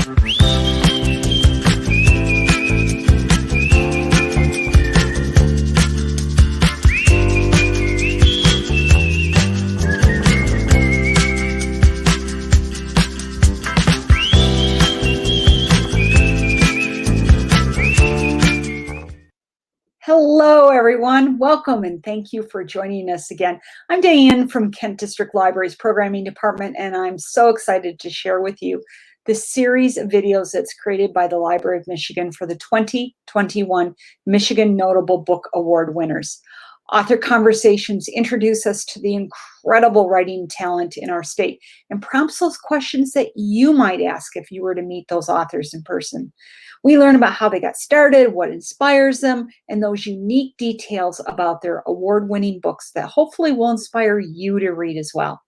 Hello, everyone. Welcome and thank you for joining us again. I'm Diane from Kent District Library's Programming Department, and I'm so excited to share with you this series of videos that's created by the Library of Michigan for the 2021 Michigan Notable Book Award winners. Author Conversations introduce us to the incredible writing talent in our state and prompts those questions that you might ask if you were to meet those authors in person. We learn about how they got started, what inspires them, and those unique details about their award-winning books that hopefully will inspire you to read as well.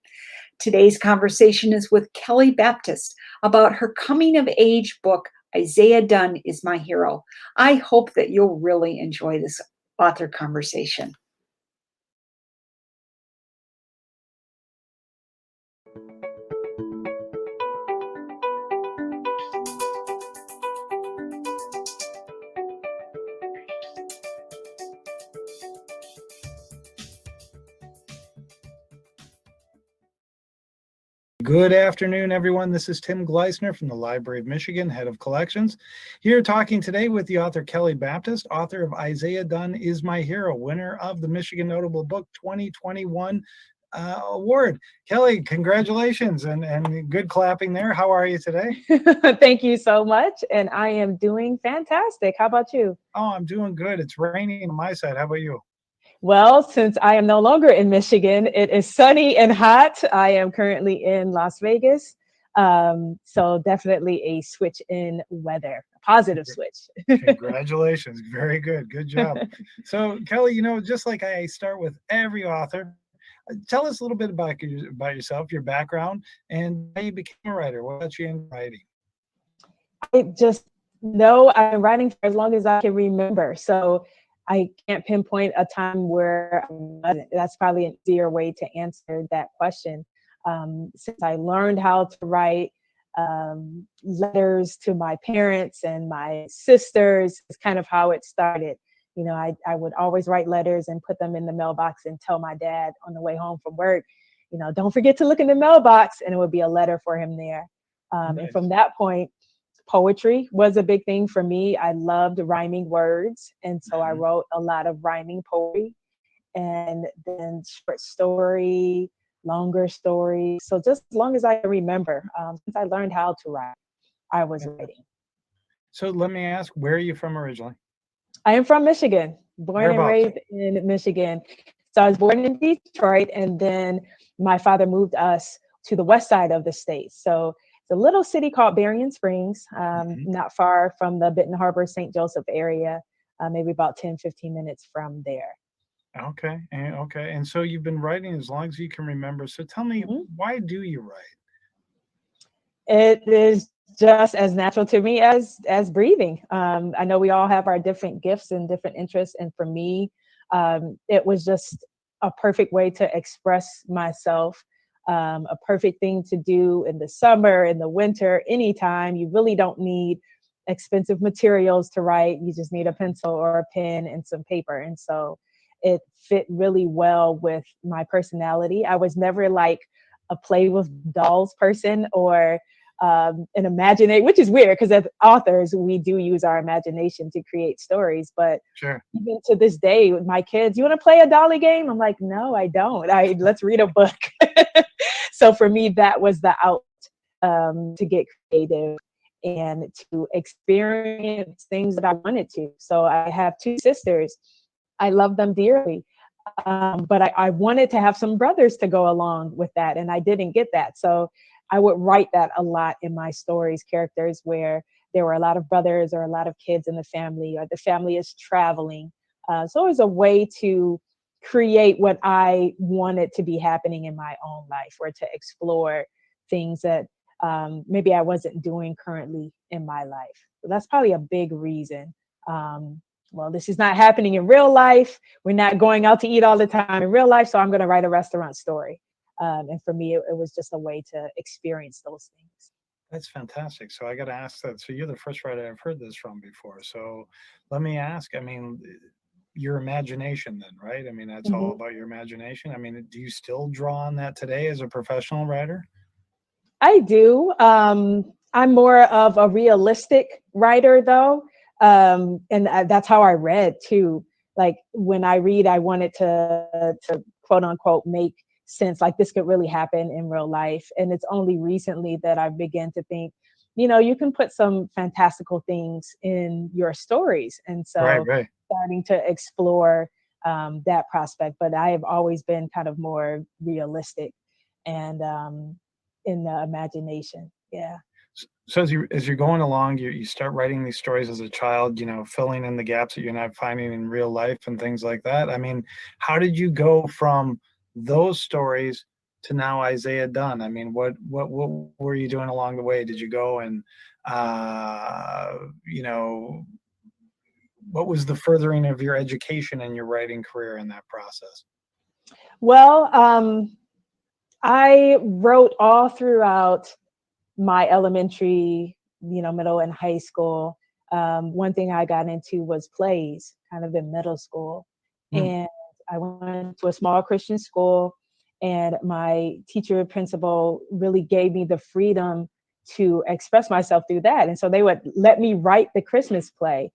Today's conversation is with Kelly Baptist about her coming-of-age book, Isaiah Dunn is My Hero. I hope that you'll really enjoy this author conversation. Good afternoon, everyone. This is Tim Gleisner from the Library of Michigan, Head of Collections, here talking today with the author Kelly Baptist, author of Isaiah Dunn is My Hero, winner of the Michigan Notable Book 2021 award. Kelly, congratulations and good clapping there. How are you today? Thank you so much. And I am doing fantastic. How about you? Oh, I'm doing good. It's raining on my side. How about you? Well, since I am no longer in Michigan, it is sunny and hot. I am currently in Las Vegas. So definitely a switch in weather, a positive switch. Congratulations. Very good. Good job. So Kelly, just like I start with every author, tell us a little bit about yourself, your background, and how you became a writer. What got you into writing? I just know I've been writing for as long as I can remember. So I can't pinpoint a time where I wasn't. That's probably an easier way to answer that question. Since I learned how to write letters to my parents and my sisters, is kind of how it started. I would always write letters and put them in the mailbox and tell my dad on the way home from work, don't forget to look in the mailbox, and it would be a letter for him there. Nice. And from that point, poetry was a big thing for me. I loved rhyming words. And so I wrote a lot of rhyming poetry and then short story, longer story. So just as long as I remember, since I learned how to write, I was writing. So let me ask, where are you from originally? I am from Michigan, born and raised in Michigan. So I was born in Detroit, and then my father moved us to the west side of the state. So it's a little city called Berrien Springs, not far from the Benton Harbor, St. Joseph area, maybe about 10, 15 minutes from there. Okay. And so you've been writing as long as you can remember. So tell me, why do you write? It is just as natural to me as breathing. I know we all have our different gifts and different interests. And for me, it was just a perfect way to express myself. A perfect thing to do in the summer, in the winter, anytime. You really don't need expensive materials to write. You just need a pencil or a pen and some paper. And so it fit really well with my personality. I was never like a play with dolls person or an imagination, which is weird because as authors, we do use our imagination to create stories. But even to this day, with my kids, you want to play a dolly game? I'm like, no, I don't. Let's read a book. So for me, that was the out to get creative and to experience things that I wanted to. So I have two sisters. I love them dearly. But I wanted to have some brothers to go along with that, and I didn't get that. So I would write that a lot in my stories, characters where there were a lot of brothers or a lot of kids in the family, or the family is traveling. So it was a way to create what I wanted to be happening in my own life, or to explore things that maybe I wasn't doing currently in my life. So that's probably a big reason. Well, this is not happening in real life. We're not going out to eat all the time in real life. So I'm going to write a restaurant story. And for me, it was just a way to experience those things. That's fantastic. So I got to ask that. So you're the first writer I've heard this from before. So let me ask, I mean, your imagination then, right? I mean, that's all Mhm. about your imagination. I mean, do you still draw on that today as a professional writer? I do. I'm more of a realistic writer, though, and that's how I read too. Like when I read, I wanted to quote unquote make sense. Like this could really happen in real life, and it's only recently that I began to think, you can put some fantastical things in your stories, and Right, so right. starting to explore that prospect. But I have always been kind of more realistic and in the imagination. Yeah. So as you're going along, you start writing these stories as a child, filling in the gaps that you're not finding in real life and things like that. I mean, how did you go from those stories to now Isaiah Dunn? I mean, what were you doing along the way? Did you go and uh, you know, what was the furthering of your education and your writing career in that process? Well, I wrote all throughout my elementary, middle and high school. One thing I got into was plays, kind of in middle school, Mm, and I went to a small Christian school, and my teacher principal really gave me the freedom to express myself through that, and so they would let me write the Christmas play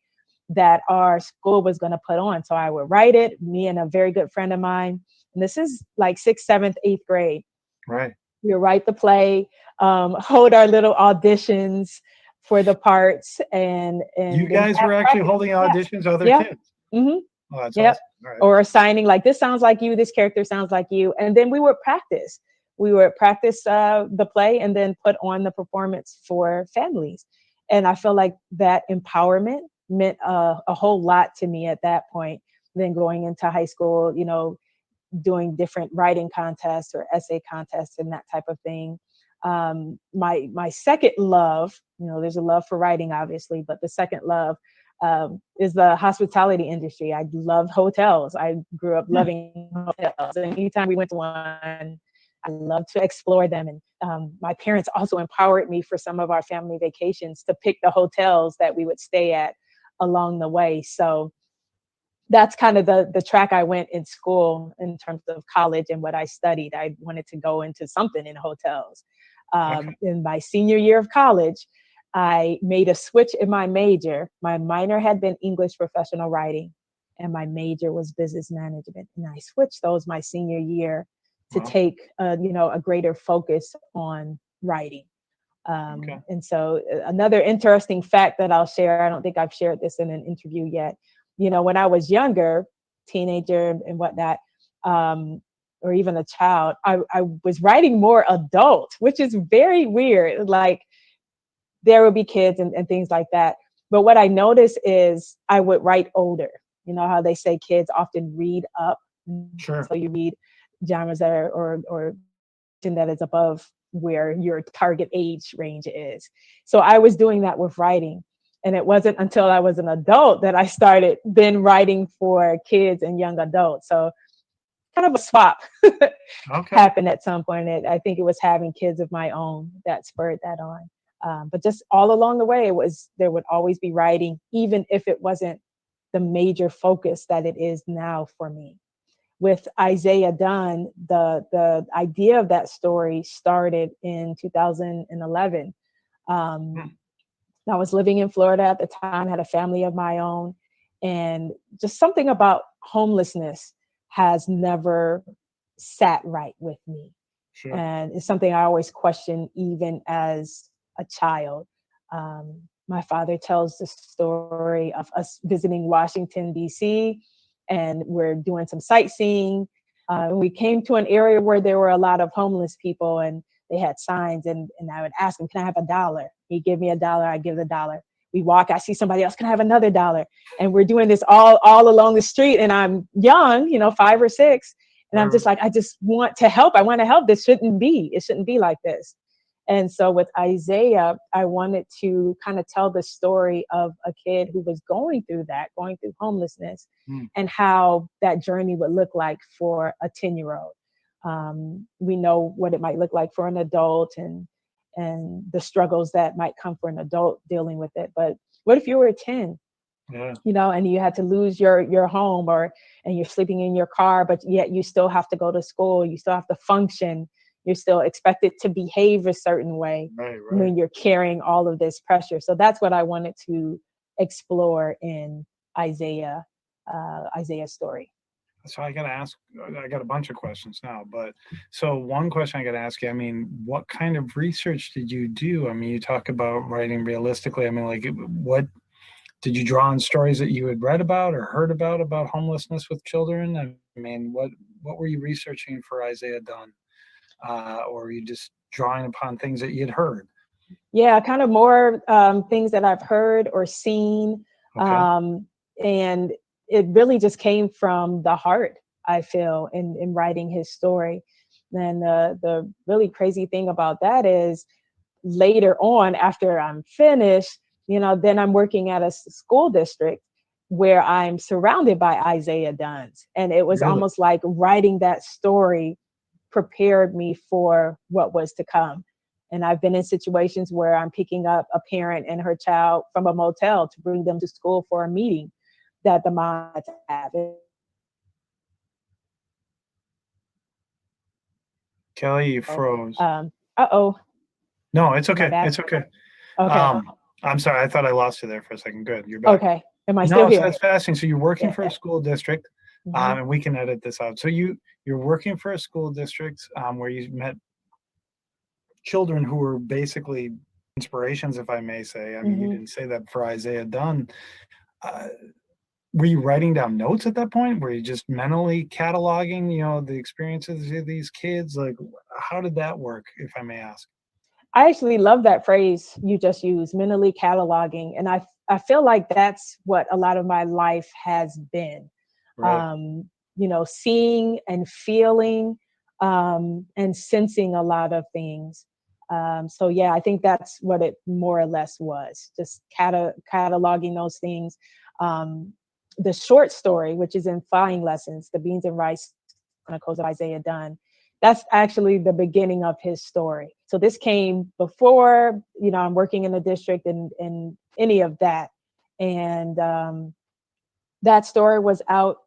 that our school was going to put on. So I would write it, me and a very good friend of mine, and this is like sixth, seventh, eighth grade. right. We would write the play, hold our little auditions for the parts, You and then guys have were actually practice. holding Yeah, auditions with other yeah, kids. hmm, Oh, that's yep. awesome. All right. Or assigning like this sounds like you, this character sounds like you, and then we would practice. We would practice the play and then put on the performance for families. And I feel like that empowerment meant a whole lot to me at that point. Then going into high school, doing different writing contests or essay contests and that type of thing. My second love, there's a love for writing, obviously, but the second love is the hospitality industry. I love hotels. I grew up Hmm, loving hotels. And anytime we went to one, I love to explore them. And my parents also empowered me for some of our family vacations to pick the hotels that we would stay at along the way. So that's kind of the track I went in school in terms of college and what I studied. I wanted to go into something in hotels. okay. In my senior year of college, I made a switch in my major. My minor had been English professional writing, and my major was business management. And I switched those my senior year to Well, take a greater focus on writing. okay. And so another interesting fact that I'll share, I don't think I've shared this in an interview yet. When I was younger, teenager and whatnot, or even a child, I was writing more adult, which is very weird. Like there would be kids and things like that. But what I noticed is I would write older. You know how they say kids often read up. Sure. So you read genres that are, or that is above where your target age range is. So I was doing that with writing. And it wasn't until I was an adult that I started then writing for kids and young adults. So kind of a swap Okay. happened at some point. I think it was having kids of my own that spurred that on. But just all along the way, there would always be writing, even if it wasn't the major focus that it is now for me. With Isaiah Dunn, the idea of that story started in 2011. Hmm, Um, I was living in Florida at the time, had a family of my own, and just something about homelessness has never sat right with me. sure. And it's something I always question, even as a child. My father tells the story of us visiting Washington, D.C., and we're doing some sightseeing. We came to an area where there were a lot of homeless people, and they had signs, and I would ask him, "Can I have $1?" He'd give me $1, I give the dollar. We walk, I see somebody else, "Can I have another dollar?" And we're doing this all along the street, and I'm young, 5 or 6, and Right, I'm just right. like, I just want to help. I want to help. It shouldn't be like this. And so with Isaiah, I wanted to kind of tell the story of a kid who was going through homelessness, Hmm, and how that journey would look like for a 10-year-old. We know what it might look like for an adult, and the struggles that might come for an adult dealing with it. But what if you were 10, Yeah. and you had to lose your home, and you're sleeping in your car, but yet you still have to go to school, you still have to function, you're still expected to behave a certain way Right. when you're carrying all of this pressure. So that's what I wanted to explore in Isaiah's story. So I got to ask, I got a bunch of questions now, but so one question I got to ask you, I mean, what kind of research did you do? I mean, you talk about writing realistically. I mean, like, what did you draw on stories that you had read about or heard about homelessness with children? I mean, what were you researching for Isaiah Dunn? Or were you just drawing upon things that you'd heard? Yeah, kind of more things that I've heard or seen. Okay. And it really just came from the heart, I feel, in writing his story. And the really crazy thing about that is later on, after I'm finished, then I'm working at a school district where I'm surrounded by Isaiah Dunns. And it was Really? almost like writing that story prepared me for what was to come. And I've been in situations where I'm picking up a parent and her child from a motel to bring them to school for a meeting that the mom had to have. Kelly, you froze. Uh-oh, No, it's am I okay. back? It's okay. Okay, I'm sorry. I thought I lost you there for a second. Good. You're back. okay. Am I still No, so here? that's fascinating. So you're working Yeah. for a school district, Mhm. and we can edit this out. So you're working for a school district where you met children who were basically inspirations, if I may say. I mean, you Mhm. didn't say that for Isaiah Dunn. Uh, were you writing down notes at that point? Were you just mentally cataloging, the experiences of these kids? Like, how did that work, if I may ask? I actually love that phrase you just used, mentally cataloging. And I feel like that's what a lot of my life has been. Right. Seeing and feeling and sensing a lot of things. So yeah, I think that's what it more or less was, just cataloging those things. Um, the short story, which is in Flying Lessons, the Beans and Rice Chronicles of Isaiah Dunn, that's actually the beginning of his story. So this came before, I'm working in the district and any of that. And that story was out.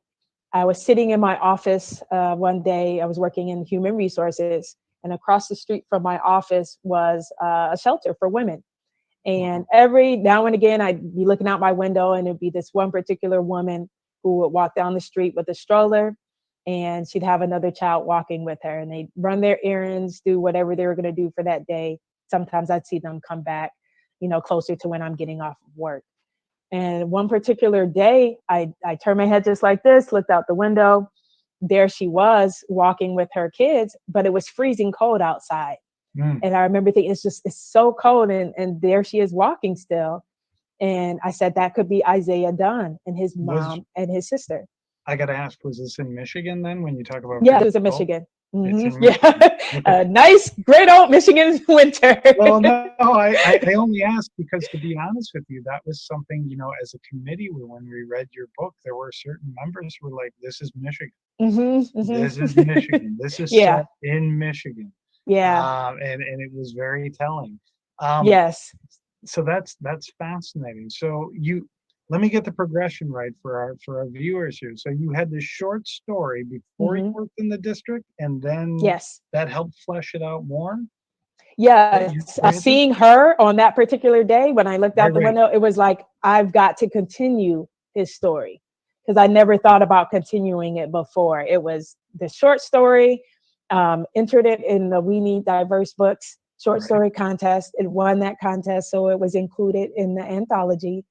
I was sitting in my office one day. I was working in human resources, and across the street from my office was a shelter for women. And every now and again, I'd be looking out my window, and it'd be this one particular woman who would walk down the street with a stroller, and she'd have another child walking with her, and they'd run their errands, do whatever they were going to do for that day. Sometimes I'd see them come back, closer to when I'm getting off of work. And one particular day, I turned my head just like this, looked out the window. There she was walking with her kids, but it was freezing cold outside. Mm. And I remember thinking, it's so cold. And there she is walking still. And I said, that could be Isaiah Dunn and his Was mom and his sister. I got to ask, was this in Michigan then when you talk about Yeah, it freezing was in cold? Michigan. It's Hmm. in Yeah. Michigan. Okay. Nice, great old Michigan winter. Well, no, I only asked because, to be honest with you, that was something, as a committee, when we read your book, there were certain members who were like, this is Michigan. Hmm. This is Hmm. Michigan. This is Yeah. set in Michigan. Yeah. And it was very telling. Um, Yes. so that's fascinating. So let me get the progression right for our viewers here. So you had this short story before you Hmm. worked in the district, and then Yes. that helped flesh it out more. That you Yes. granted? Seeing her on that particular day when I looked out the Right. window, it was like, I've got to continue his story, because I never thought about continuing it before. It was the short story, entered it in the We Need Diverse Books short Right. story contest. It won that contest, so it was included in the anthology.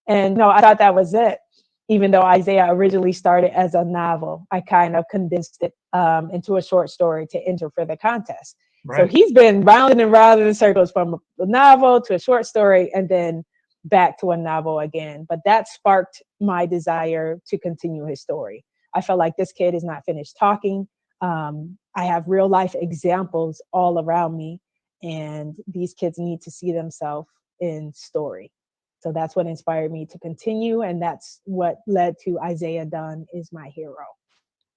And no, I thought that was it. Even though Isaiah originally started as a novel, I kind of condensed it into a short story to enter for the contest. So Right. he's been rounding and rounding in circles from a novel to a short story and then back to a novel again. But that sparked my desire to continue his story. I felt like this kid is not finished talking. I have real life examples all around me, and these kids need to see themselves in story. So that's what inspired me to continue. And that's what led to Isaiah Dunn is my hero.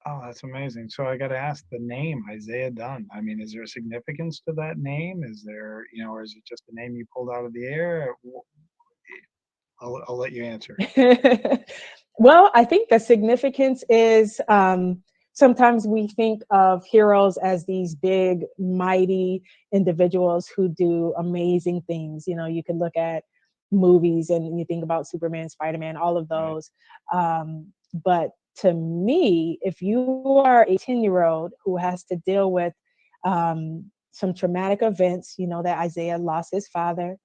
Oh, that's amazing. So I got to ask the name Isaiah Dunn. I mean, is there a significance to that name? Is there, or is it just a name you pulled out of the air? I'll let you answer. Well, I think the significance is sometimes we think of heroes as these big, mighty individuals who do amazing things. You can look at movies and you think about Superman, Spider-Man, all of Right. those. But to me, if you are a 10-year-old who has to deal with some traumatic events, that Isaiah lost his father.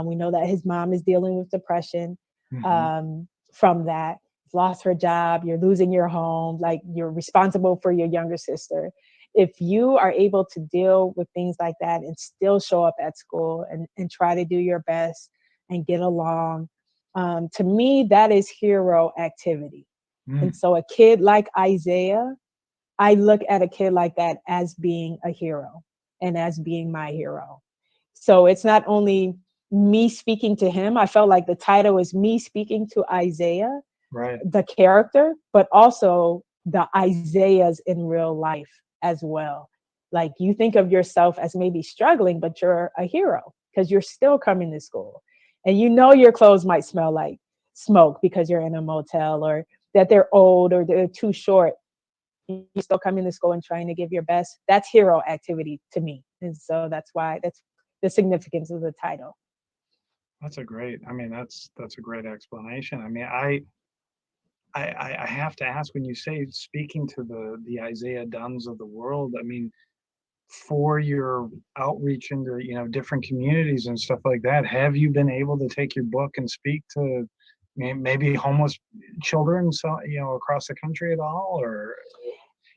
We know that his mom is dealing with depression Hmm. from that. Lost her job, you're losing your home, like you're responsible for your younger sister. If you are able to deal with things like that and still show up at school and try to do your best and get along, to me, that is hero activity. Mm, And so a kid like Isaiah, I look at a kid like that as being a hero and as being my hero. So it's not only me speaking to him, I felt like the title is me speaking to Isaiah, right. the character, but also the Isaiahs in real life as well. Like you think of yourself as maybe struggling, but you're a hero because you're still coming to school. And your clothes might smell like smoke because you're in a motel, or that they're old or they're too short. You're still coming to school and trying to give your best. That's hero activity to me. And so that's the significance of the title. That's a great. I mean, that's a great explanation. I mean, I have to ask, when you say speaking to the Isaiah Dunns of the world, I mean, for your outreach into, different communities and stuff like that, have you been able to take your book and speak to maybe homeless children, so, across the country at all, or?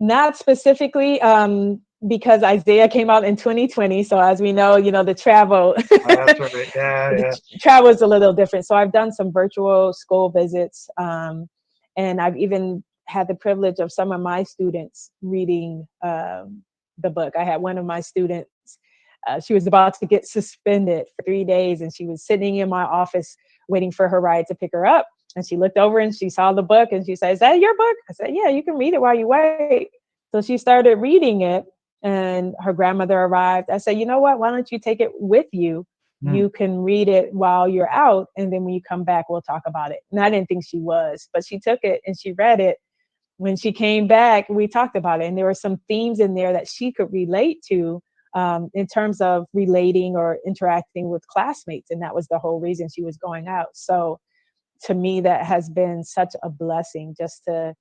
Not specifically, because Isaiah came out in 2020. So as we know, the travel, Oh, that's right. Yeah, the yeah. travel is a little different. So I've done some virtual school visits, and I've even had the privilege of some of my students reading the book. I had one of my students. She was about to get suspended for 3 days, and she was sitting in my office waiting for her ride to pick her up. And she looked over and she saw the book and she said, "Is that your book?" I said, "Yeah, you can read it while you wait." So she started reading it, and her grandmother arrived. I said, "You know what? Why don't you take it with you? Hmm. You can read it while you're out. And then when you come back, we'll talk about it." And I didn't think she was, but she took it and she read it. When she came back, we talked about it. And there were some themes in there that she could relate to, in terms of relating or interacting with classmates. And that was the whole reason she was going out. So to me, that has been such a blessing, just to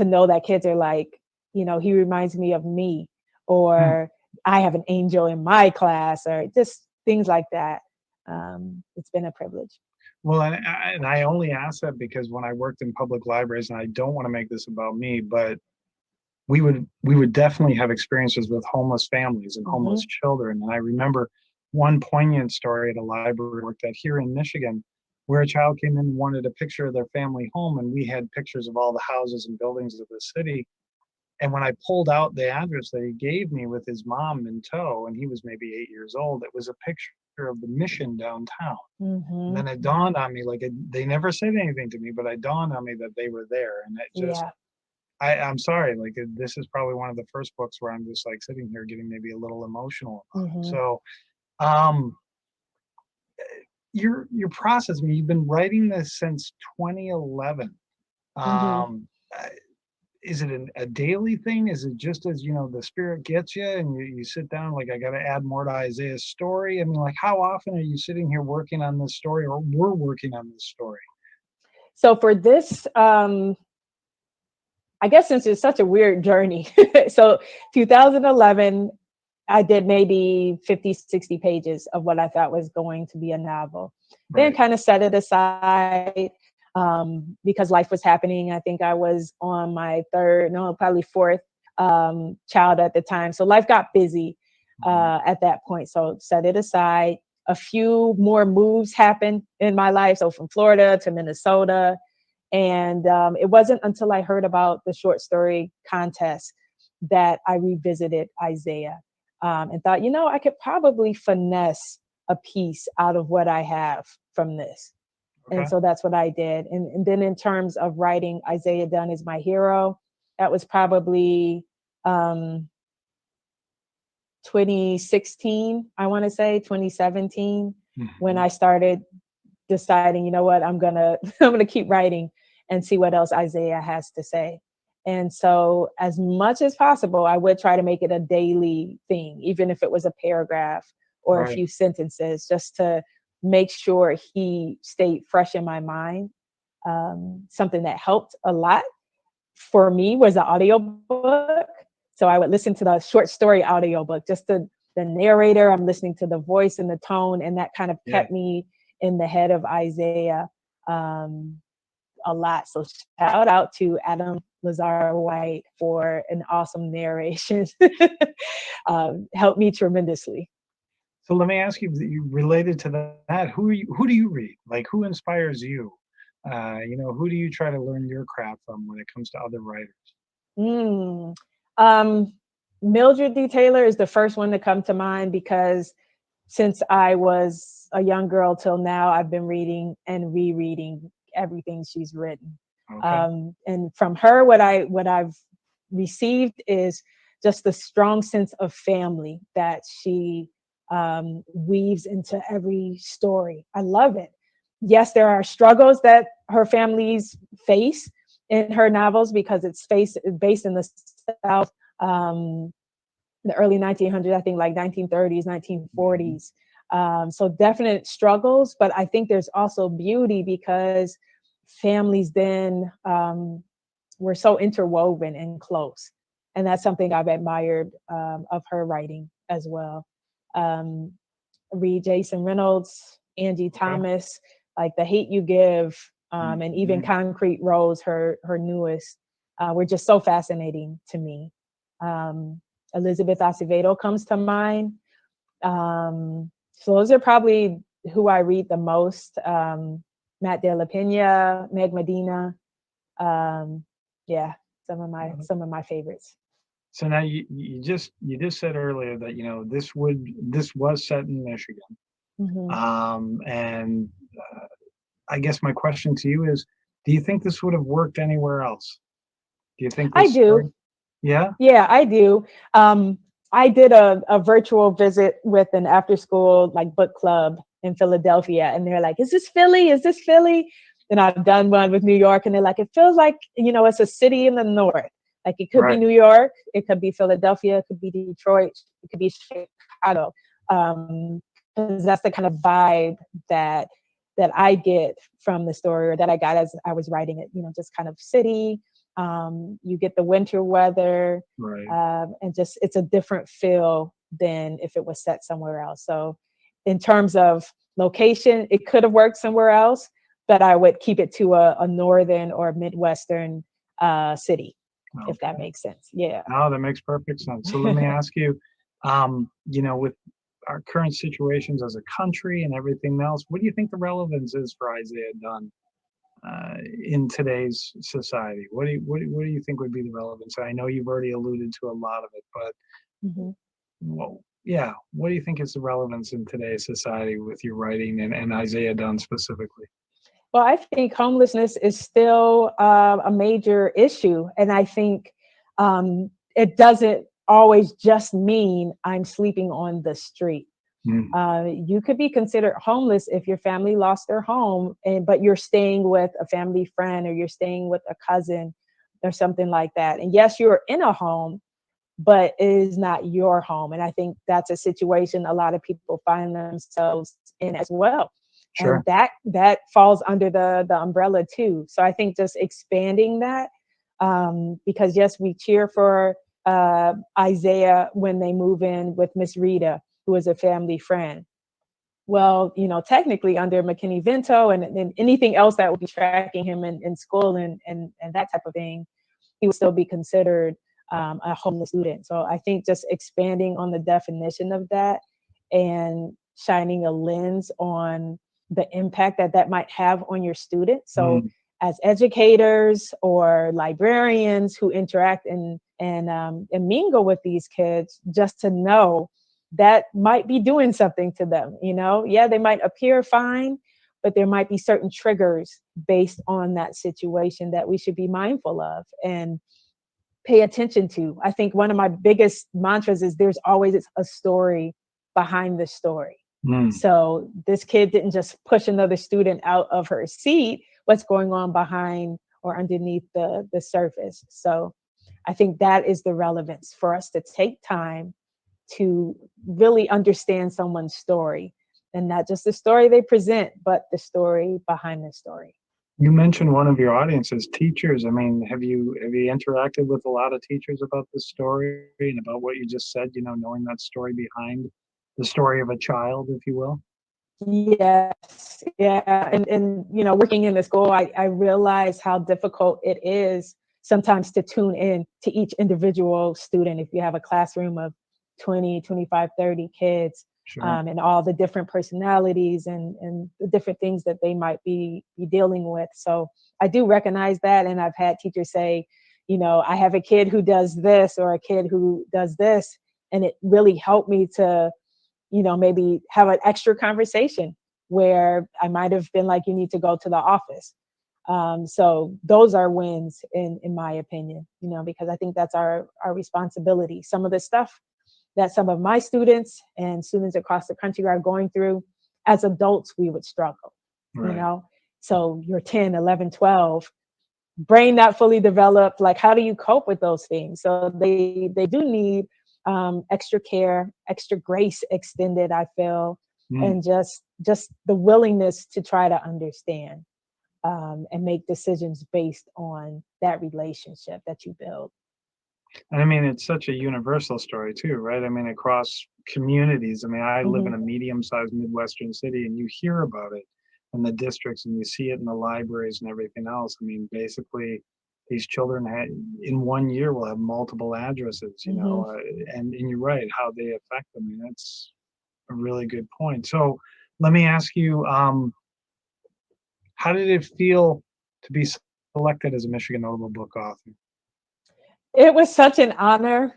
know that kids are like, he reminds me of me, Hmm. or I have an angel in my class, or just things like that. It's been a privilege. Well, and I only ask that because when I worked in public libraries, and I don't want to make this about me, but we would definitely have experiences with homeless families and Hmm. homeless children. And I remember one poignant story at a library I worked at here in Michigan, where a child came in and wanted a picture of their family home, and we had pictures of all the houses and buildings of the city. And when I pulled out the address that he gave me with his mom in tow, and he was maybe 8 years old, it was a picture of the mission downtown. And Hmm. then it dawned on me, like, they never said anything to me, but it dawned on me that they were there. And it just, Yeah. I'm sorry, like, this is probably one of the first books where I'm just like sitting here getting maybe a little emotional about it. Hmm. So, um, your process, I mean, you've been writing this since 2011. Hmm. Um, uh, is it a daily thing? Is it just as, the spirit gets you and you sit down, like, I got to add more to Isaiah's story? I mean, like, how often are you sitting here working on this story, or we're working on this story? So for this, I guess since it's such a weird journey, so 2011, I did maybe 50, 60 pages of what I thought was going to be a novel. Then Right. kind of set it aside, because life was happening. I think I was on my third, no, probably fourth child at the time. So life got busy Mhm. at that point. So set it aside. A few more moves happened in my life. So from Florida to Minnesota. And it wasn't until I heard about the short story contest that I revisited Isaiah, and thought, I could probably finesse a piece out of what I have from this. And Okay. so that's what I did. And then in terms of writing Isaiah Dunn is my hero, That was probably 2016, I want to say 2017, when I started deciding, you know what, I'm gonna I'm gonna keep writing and see what else Isaiah has to say. And so as much as possible, I would try to make it a daily thing, even if it was a paragraph or a Right. few sentences, just to make sure he stayed fresh in my mind. Something that helped a lot for me was the audiobook. So I would listen to the short story audiobook, just the narrator, I'm listening to the voice and the tone, and that kind of Yeah. kept me in the head of Isaiah a lot. So shout out to Adam Lazar White for an awesome narration. Helped me tremendously. So let me ask you, related to that, who do you read? Like, who inspires you? Who do you try to learn your craft from when it comes to other writers? Mm. Mildred D. Taylor is the first one to come to mind, because since I was a young girl till now, I've been reading and rereading everything she's written. Okay. And from her, what I've received is just the strong sense of family that she weaves into every story. I love it. Yes, there are struggles that her families face in her novels, because it's based in the South, the early 1900s, I think, like 1930s, 1940s. So definite struggles, but I think there's also beauty, because families then were so interwoven and close. And that's something I've admired of her writing as well. Um, Read Jason Reynolds, Angie Okay. Thomas, like The Hate U Give, and even Concrete Rose, her newest, were just so fascinating to me. Elizabeth Acevedo comes to mind. So those are probably who I read the most. Matt De La Pena, Meg Medina. Yeah, some of my favorites. So now you just said earlier that this was set in Michigan. And I guess my question to you is, do you think this would have worked anywhere else? Do you think I this story? do. Yeah. Yeah, I do. I did a virtual visit with an after school like book club in Philadelphia, and they're like, "Is this Philly? Is this Philly?" And I've done one with New York, and they're like, "It feels like, it's a city in the north. Like it could be Right. New York, it could be Philadelphia, it could be Detroit, it could be Chicago." Because that's the kind of vibe that I get from the story, or that I got as I was writing it. Just kind of city. You get the winter weather, Right. and just it's a different feel than if it was set somewhere else. So in terms of location, it could have worked somewhere else, but I would keep it to a northern or midwestern city, if that Okay. makes sense. Yeah. No, that makes perfect sense. So let me ask you, with our current situations as a country and everything else, what do you think the relevance is for Isaiah Dunn in today's society? What do you think would be the relevance? I know you've already alluded to a lot of it, but Mhm. well, yeah, what do you think is the relevance in today's society with your writing and Isaiah Dunn specifically? Well, I think homelessness is still a major issue. And I think it doesn't always just mean I'm sleeping on the street. Mm, You could be considered homeless if your family lost their home, but you're staying with a family friend, or you're staying with a cousin or something like that. And yes, you're in a home, but it is not your home. And I think that's a situation a lot of people find themselves in as well. And sure. that falls under the umbrella too. So I think just expanding that, because yes, we cheer for Isaiah when they move in with Miss Rita, who is a family friend. Well, technically under McKinney-Vento and anything else that would be tracking him in school and that type of thing, he would still be considered a homeless student. So I think just expanding on the definition of that and shining a lens on the impact that might have on your students. So Mm, as educators or librarians who interact and mingle with these kids, just to know that might be doing something to them. Yeah, they might appear fine, but there might be certain triggers based on that situation that we should be mindful of. And pay attention to. I think one of my biggest mantras is there's always a story behind the story. So this kid didn't just push another student out of her seat. What's going on behind or underneath the surface? So I think that is the relevance for us to take time to really understand someone's story, and not just the story they present, but the story behind the story. You mentioned one of your audiences, teachers. I mean, have you interacted with a lot of teachers about this story and about what you just said, knowing that story behind the story of a child, if you will? Yes, yeah, and working in the school, I realize how difficult it is sometimes to tune in to each individual student. If you have a classroom of 20, 25, 30 kids, Sure. And all the different personalities and the different things that they might be dealing with. So I do recognize that, and I've had teachers say, I have a kid who does this or a kid who does this, and it really helped me to maybe have an extra conversation where I might have been like, you need to go to the office. So those are wins in my opinion, because I think that's our responsibility. Some of the stuff that some of my students and students across the country are going through, as adults, we would struggle, Right. So you're 10, 11, 12, brain not fully developed. Like, how do you cope with those things? So they do need extra care, extra grace extended, I feel, and just the willingness to try to understand and make decisions based on that relationship that you build. And I mean, it's such a universal story too, right? I mean, across communities. I mean, I live in a medium-sized Midwestern city, and you hear about it in the districts, and you see it in the libraries and everything else. I mean, basically, these children in 1 year will have multiple addresses, and you're right, how they affect them. I mean, that's a really good point. So let me ask you, how did it feel to be selected as a Michigan Notable Book Author? It was such an honor.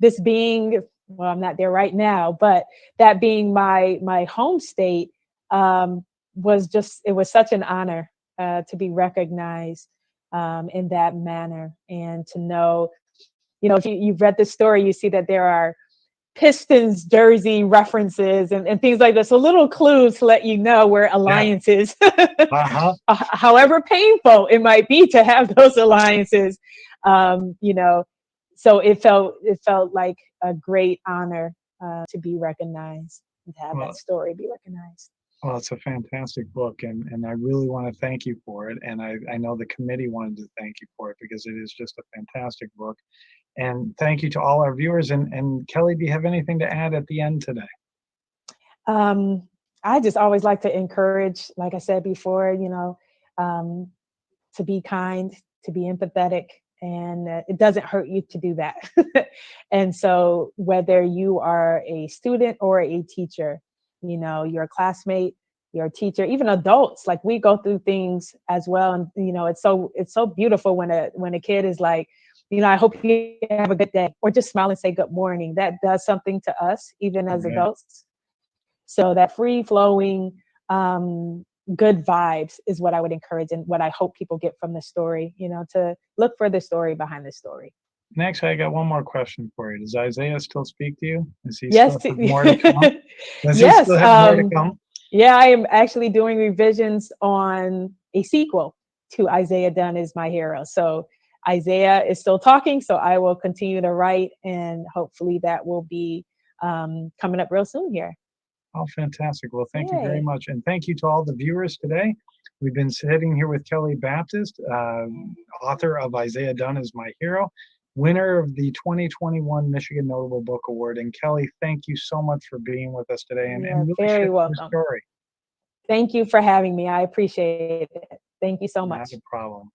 This being, well, I'm not there right now, but that being my home state, it was such an honor to be recognized in that manner, and to know, if you've read the story, you see that there are Pistons jersey references and things like this. So little clues to let you know where alliances, however painful it might be to have those alliances, so it felt like a great honor to be recognized and to have that story be recognized. Well, it's a fantastic book, and I really want to thank you for it. And I know the committee wanted to thank you for it, because it is just a fantastic book. And thank you to all our viewers. And Kelly, do you have anything to add at the end today? I just always like to encourage, like I said before, to be kind, to be empathetic, and it doesn't hurt you to do that. And so whether you are a student or a teacher, you're a classmate, you're a teacher, even adults, like we go through things as well. And, it's so beautiful when a kid is like, I hope you have a good day, or just smile and say good morning. That does something to us, even as adults. So that free flowing, good vibes is what I would encourage, and what I hope people get from the story, to look for the story behind the story. And actually, I got one more question for you. Does Isaiah still speak to you? Does he Yes. still have more to come? Does Yes. he still have more to come? Yeah, I am actually doing revisions on a sequel to Isaiah Dunn Is My Hero. So Isaiah is still talking, so I will continue to write, and hopefully that will be coming up real soon here. Oh, fantastic. Well, thank you very much. And thank you to all the viewers today. We've been sitting here with Kelly Baptist, author of Isaiah Dunn Is My Hero, winner of the 2021 Michigan Notable Book Award. And Kelly, thank you so much for being with us today and really sharing your story. Thank you for having me. I appreciate it. Thank you so much. Not a problem.